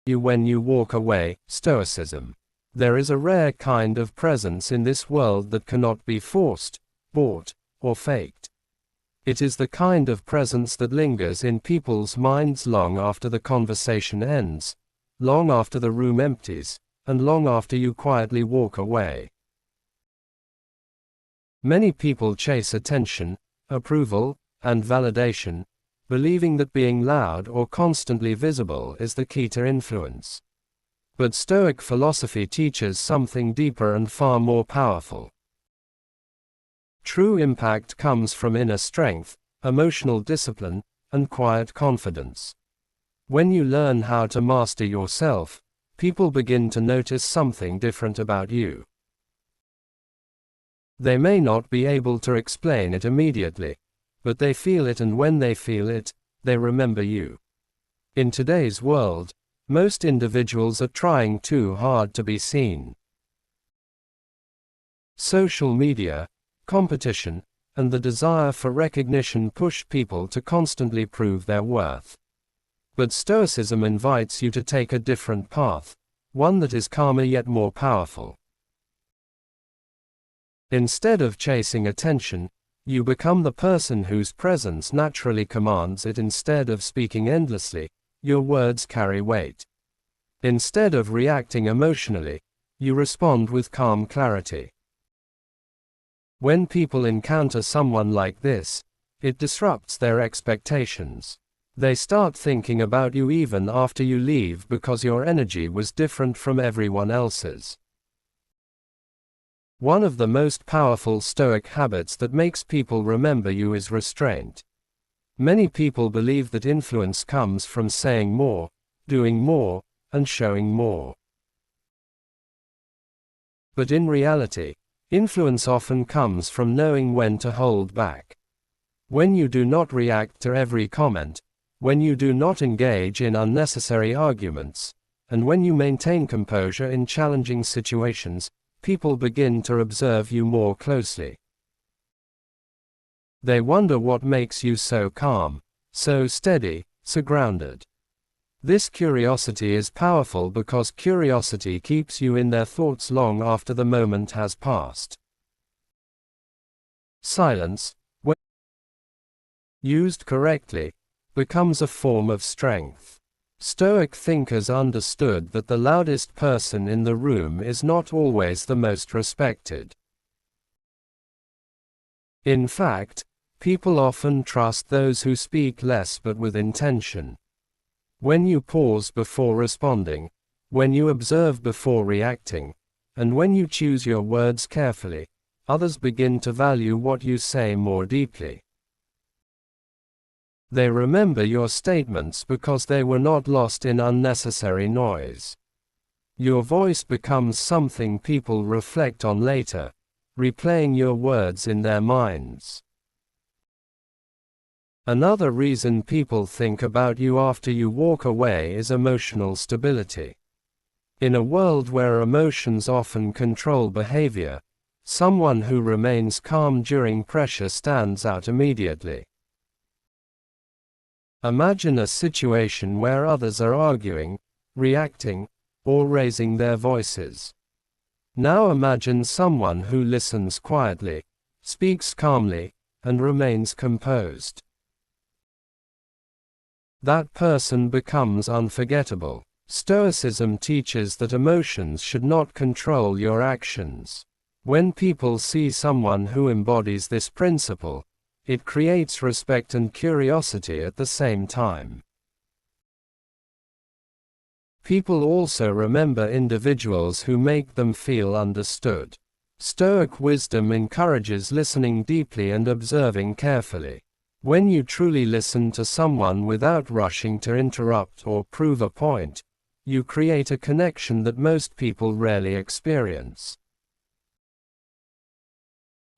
you when you walk away. Stoicism. There is a rare kind of presence in this world that cannot be forced, bought, or faked. It is the kind of presence that lingers in people's minds long after the conversation ends, long after the room empties, and long after you quietly walk away. Many people chase attention, approval, and validation, believing that being loud or constantly visible is the key to influence. But Stoic philosophy teaches something deeper and far more powerful. True impact comes from inner strength, emotional discipline, and quiet confidence. When you learn how to master yourself, people begin to notice something different about you. They may not be able to explain it immediately, but they feel it, and when they feel it, they remember you. In today's world, most individuals are trying too hard to be seen. Social media, competition, and the desire for recognition push people to constantly prove their worth. But Stoicism invites you to take a different path, one that is calmer yet more powerful. Instead of chasing attention, you become the person whose presence naturally commands it. Instead of speaking endlessly, your words carry weight. Instead of reacting emotionally, you respond with calm clarity. When people encounter someone like this, it disrupts their expectations. They start thinking about you even after you leave because your energy was different from everyone else's. One of the most powerful Stoic habits that makes people remember you is restraint. Many people believe that influence comes from saying more, doing more, and showing more. But in reality, influence often comes from knowing when to hold back. When you do not react to every comment, when you do not engage in unnecessary arguments, and when you maintain composure in challenging situations, people begin to observe you more closely. They wonder what makes you so calm, so steady, so grounded. This curiosity is powerful because curiosity keeps you in their thoughts long after the moment has passed. Silence, when used correctly, becomes a form of strength. Stoic thinkers understood that the loudest person in the room is not always the most respected. In fact, people often trust those who speak less but with intention. When you pause before responding, when you observe before reacting, and when you choose your words carefully, others begin to value what you say more deeply. They remember your statements because they were not lost in unnecessary noise. Your voice becomes something people reflect on later, replaying your words in their minds. Another reason people think about you after you walk away is emotional stability. In a world where emotions often control behavior, someone who remains calm during pressure stands out immediately. Imagine a situation where others are arguing, reacting, or raising their voices. Now imagine someone who listens quietly, speaks calmly, and remains composed. That person becomes unforgettable. Stoicism teaches that emotions should not control your actions. When people see someone who embodies this principle, it creates respect and curiosity at the same time. People also remember individuals who make them feel understood. Stoic wisdom encourages listening deeply and observing carefully. When you truly listen to someone without rushing to interrupt or prove a point, you create a connection that most people rarely experience.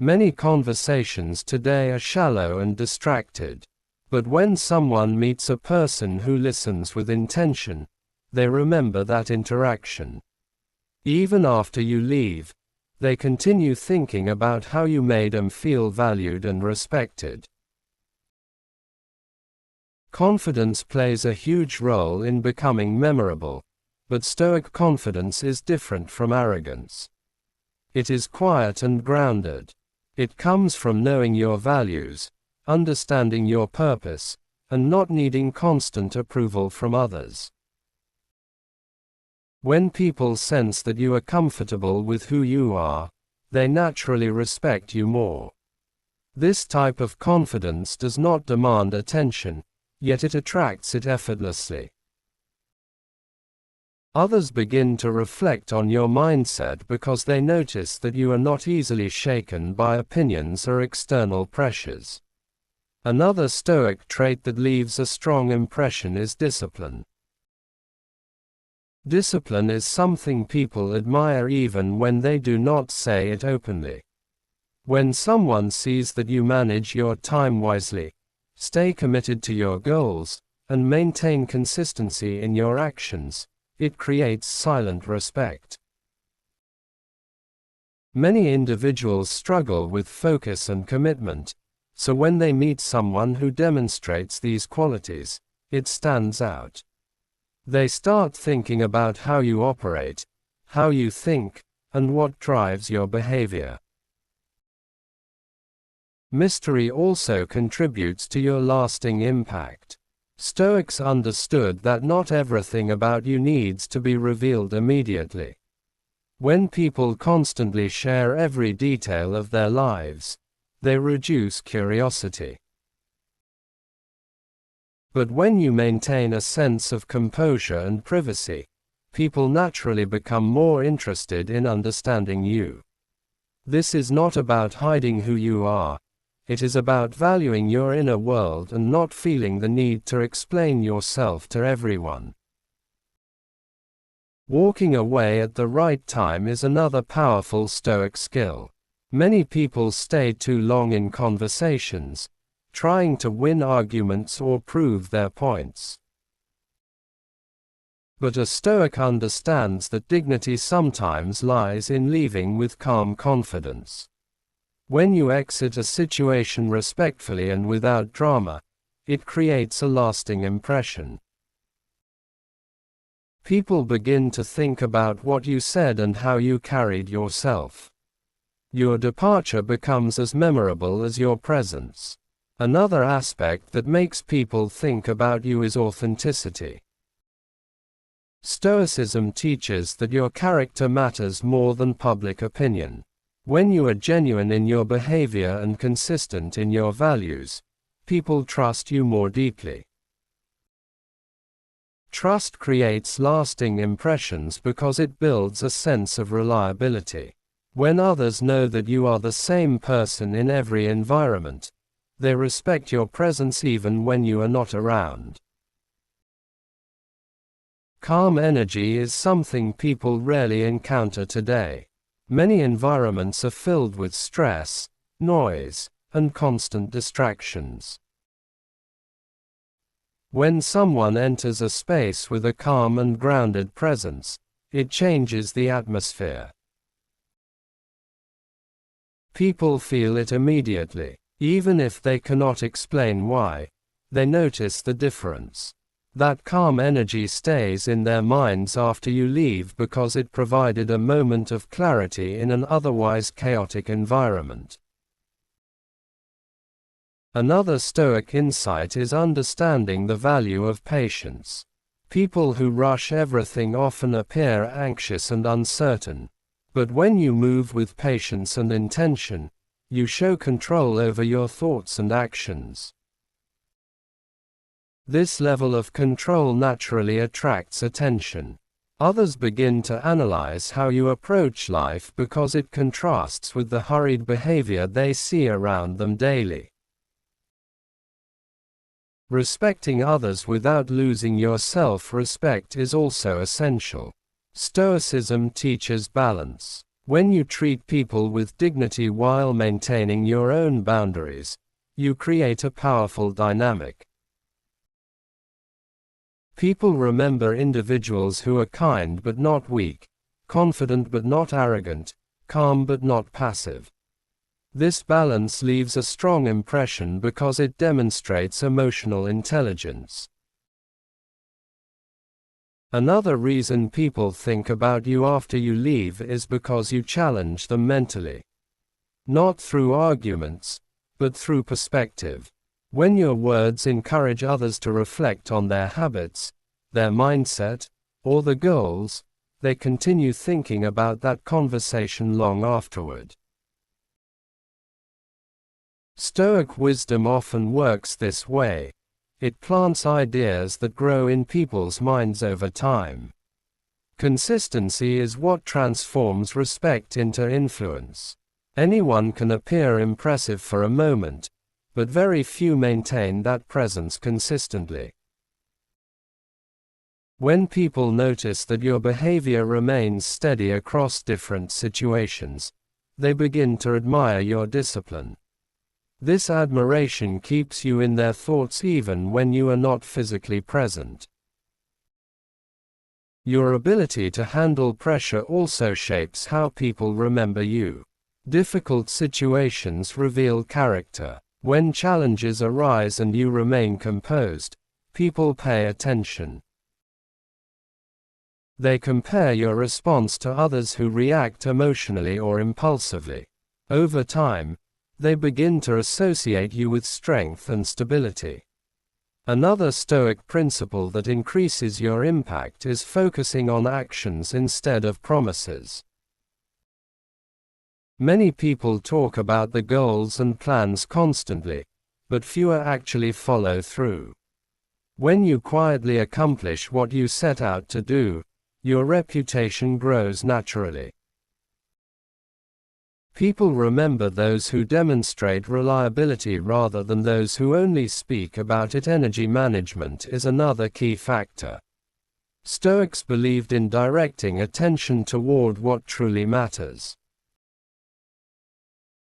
Many conversations today are shallow and distracted. But when someone meets a person who listens with intention, they remember that interaction. Even after you leave, they continue thinking about how you made them feel valued and respected. Confidence plays a huge role in becoming memorable. But Stoic confidence is different from arrogance. It is quiet and grounded. It comes from knowing your values, understanding your purpose, and not needing constant approval from others. When people sense that you are comfortable with who you are, they naturally respect you more. This type of confidence does not demand attention, yet it attracts it effortlessly. Others begin to reflect on your mindset because they notice that you are not easily shaken by opinions or external pressures. Another Stoic trait that leaves a strong impression is discipline. Discipline is something people admire even when they do not say it openly. When someone sees that you manage your time wisely, stay committed to your goals, and maintain consistency in your actions, it creates silent respect. Many individuals struggle with focus and commitment, so when they meet someone who demonstrates these qualities, it stands out. They start thinking about how you operate, how you think, and what drives your behavior. Mystery also contributes to your lasting impact. Stoics understood that not everything about you needs to be revealed immediately. When people constantly share every detail of their lives, they reduce curiosity. But when you maintain a sense of composure and privacy, people naturally become more interested in understanding you. This is not about hiding who you are. It is about valuing your inner world and not feeling the need to explain yourself to everyone. Walking away at the right time is another powerful Stoic skill. Many people stay too long in conversations, trying to win arguments or prove their points. But a Stoic understands that dignity sometimes lies in leaving with calm confidence. When you exit a situation respectfully and without drama, it creates a lasting impression. People begin to think about what you said and how you carried yourself. Your departure becomes as memorable as your presence. Another aspect that makes people think about you is authenticity. Stoicism teaches that your character matters more than public opinion. When you are genuine in your behavior and consistent in your values, people trust you more deeply. Trust creates lasting impressions because it builds a sense of reliability. When others know that you are the same person in every environment, they respect your presence even when you are not around. Calm energy is something people rarely encounter today. Many environments are filled with stress, noise, and constant distractions. When someone enters a space with a calm and grounded presence, it changes the atmosphere. People feel it immediately. Even if they cannot explain why, they notice the difference. That calm energy stays in their minds after you leave because it provided a moment of clarity in an otherwise chaotic environment. Another Stoic insight is understanding the value of patience. People who rush everything often appear anxious and uncertain, but when you move with patience and intention, you show control over your thoughts and actions. This level of control naturally attracts attention. Others begin to analyze how you approach life because it contrasts with the hurried behavior they see around them daily. Respecting others without losing your self-respect is also essential. Stoicism teaches balance. When you treat people with dignity while maintaining your own boundaries, you create a powerful dynamic. People remember individuals who are kind but not weak, confident but not arrogant, calm but not passive. This balance leaves a strong impression because it demonstrates emotional intelligence. Another reason people think about you after you leave is because you challenge them mentally. Not through arguments, but through perspective. When your words encourage others to reflect on their habits, their mindset, or the goals, they continue thinking about that conversation long afterward. Stoic wisdom often works this way. It plants ideas that grow in people's minds over time. Consistency is what transforms respect into influence. Anyone can appear impressive for a moment, but very few maintain that presence consistently. When people notice that your behavior remains steady across different situations, they begin to admire your discipline. This admiration keeps you in their thoughts even when you are not physically present. Your ability to handle pressure also shapes how people remember you. Difficult situations reveal character. When challenges arise and you remain composed, people pay attention. They compare your response to others who react emotionally or impulsively. Over time, they begin to associate you with strength and stability. Another Stoic principle that increases your impact is focusing on actions instead of promises. Many people talk about the goals and plans constantly, but fewer actually follow through. When you quietly accomplish what you set out to do, your reputation grows naturally. People remember those who demonstrate reliability rather than those who only speak about it. Energy management is another key factor. Stoics believed in directing attention toward what truly matters.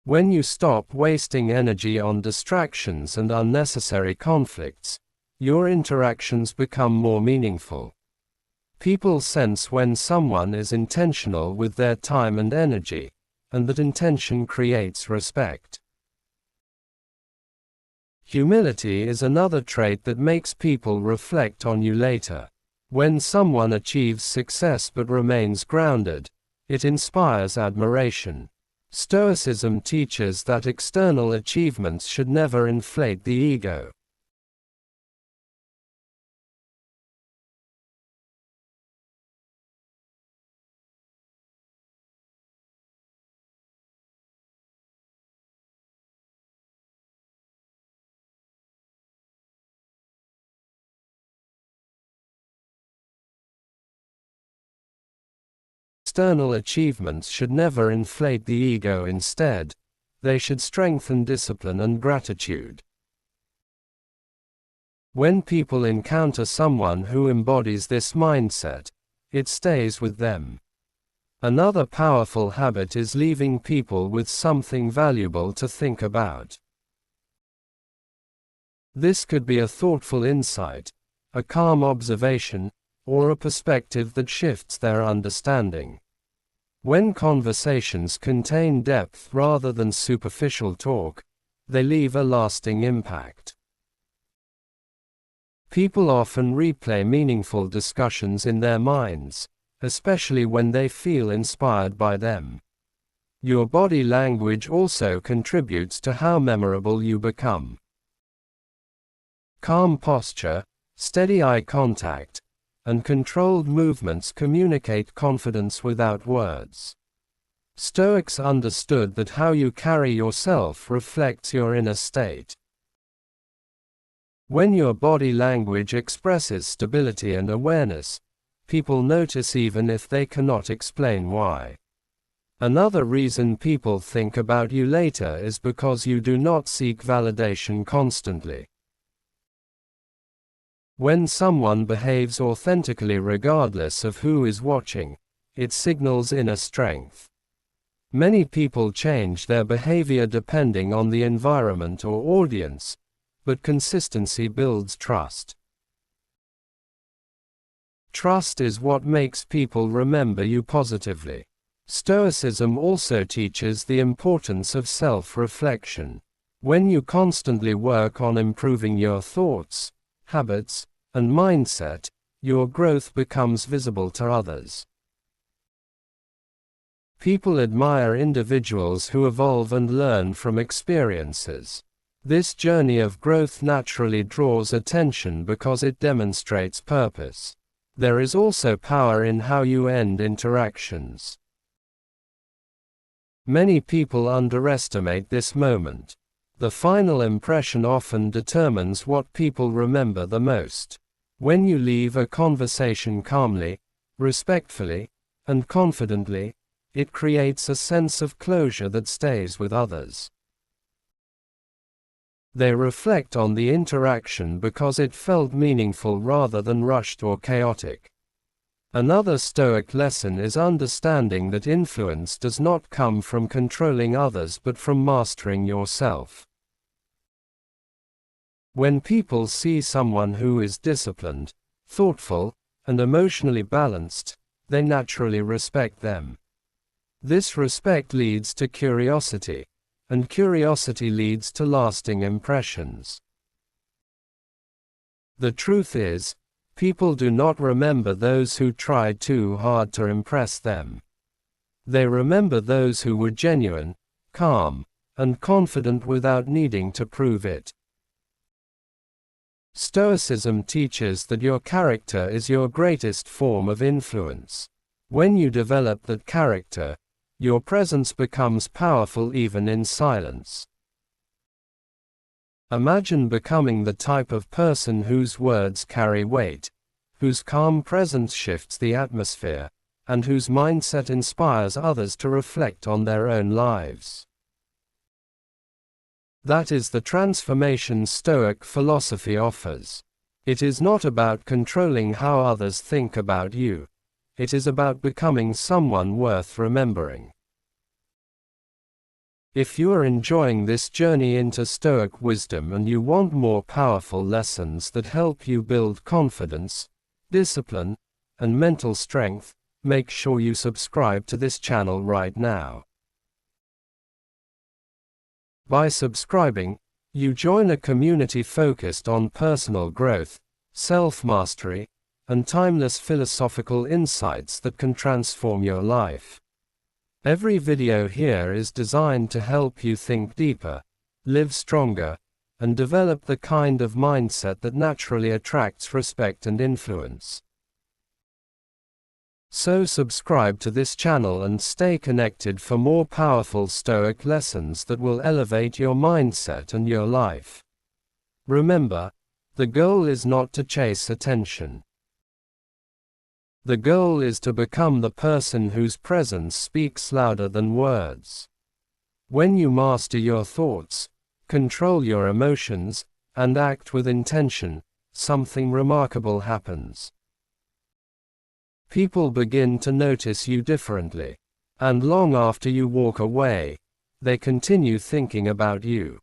When you stop wasting energy on distractions and unnecessary conflicts, your interactions become more meaningful. People sense when someone is intentional with their time and energy, and that intention creates respect. Humility is another trait that makes people reflect on you later. When someone achieves success but remains grounded, it inspires admiration. Stoicism teaches that external achievements should never inflate the ego. External achievements should never inflate the ego. Instead, they should strengthen discipline and gratitude. When people encounter someone who embodies this mindset, it stays with them. Another powerful habit is leaving people with something valuable to think about. This could be a thoughtful insight, a calm observation, or a perspective that shifts their understanding. When conversations contain depth rather than superficial talk, they leave a lasting impact. People often replay meaningful discussions in their minds, especially when they feel inspired by them. Your body language also contributes to how memorable you become. Calm posture, steady eye contact, and controlled movements communicate confidence without words. Stoics understood that how you carry yourself reflects your inner state. When your body language expresses stability and awareness, people notice even if they cannot explain why. Another reason people think about you later is because you do not seek validation constantly. When someone behaves authentically regardless of who is watching, it signals inner strength. Many people change their behavior depending on the environment or audience, but consistency builds trust. Trust is what makes people remember you positively. Stoicism also teaches the importance of self-reflection. When you constantly work on improving your thoughts, habits, and mindset, your growth becomes visible to others. People admire individuals who evolve and learn from experiences. This journey of growth naturally draws attention because it demonstrates purpose. There is also power in how you end interactions. Many people underestimate this moment. The final impression often determines what people remember the most. When you leave a conversation calmly, respectfully, and confidently, it creates a sense of closure that stays with others. They reflect on the interaction because it felt meaningful rather than rushed or chaotic. Another Stoic lesson is understanding that influence does not come from controlling others but from mastering yourself. When people see someone who is disciplined, thoughtful, and emotionally balanced, they naturally respect them. This respect leads to curiosity, and curiosity leads to lasting impressions. The truth is, people do not remember those who tried too hard to impress them. They remember those who were genuine, calm, and confident without needing to prove it. Stoicism teaches that your character is your greatest form of influence. When you develop that character, your presence becomes powerful even in silence. Imagine becoming the type of person whose words carry weight, whose calm presence shifts the atmosphere, and whose mindset inspires others to reflect on their own lives. That is the transformation Stoic philosophy offers. It is not about controlling how others think about you. It is about becoming someone worth remembering. If you are enjoying this journey into Stoic wisdom and you want more powerful lessons that help you build confidence, discipline, and mental strength, make sure you subscribe to this channel right now. By subscribing, you join a community focused on personal growth, self-mastery, and timeless philosophical insights that can transform your life. Every video here is designed to help you think deeper, live stronger, and develop the kind of mindset that naturally attracts respect and influence. So subscribe to this channel and stay connected for more powerful Stoic lessons that will elevate your mindset and your life. Remember, the goal is not to chase attention. The goal is to become the person whose presence speaks louder than words. When you master your thoughts, control your emotions, and act with intention, something remarkable happens. People begin to notice you differently, and long after you walk away, they continue thinking about you.